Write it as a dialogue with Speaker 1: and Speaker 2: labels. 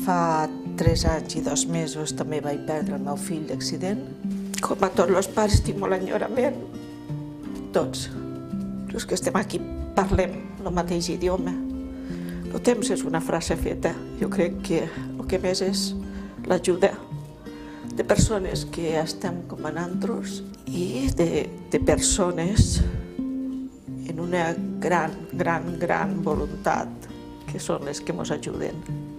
Speaker 1: Fa 3 anys i 2 mesos també vaig perdre el meu fill d'accident. Com a tots els pares tinc molt enyorament. Tots. Els que estem aquí parlem el mateix idioma. El temps és una frase feta. Jo crec que el que més és l'ajuda de persones que estem com a nosaltres i de persones en una gran voluntat que són les que ens ajuden.